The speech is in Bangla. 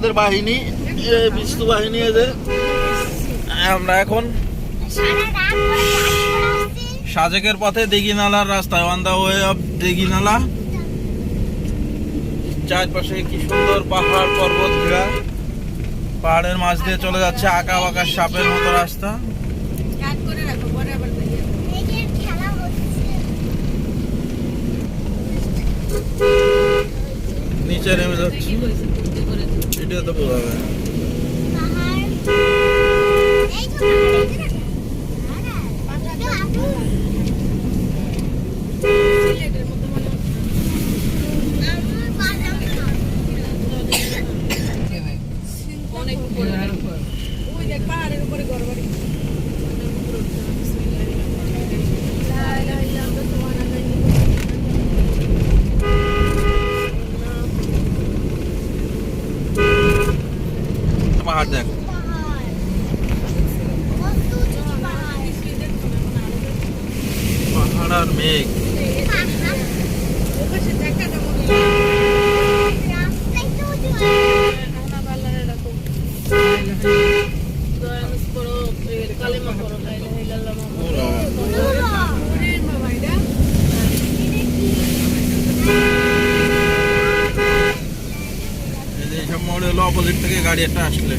আমাদের বাহিনী, বিস্তু বাহিনী। এদের আমরা এখন সাজেকের পথে দিঘিনালার রাস্তায়, on the way of Dighinala. চারপাশে কি সুন্দর পাহাড় পর্বত ঘেরা, পাহাড়ের মাঝ দিয়ে চলে যাচ্ছে আঁকা বাঁকা সাপের মতো রাস্তা। নিচে নেমে যাচ্ছি, এটা তো বোঝা যায়। পাহাড়ের উপরে ঘর বাড়ি। পাহাড় দেখ, পাহাড় আর মেঘ। এইসব মোড়ে হলো অপোজিট থেকে গাড়ি একটা আসলে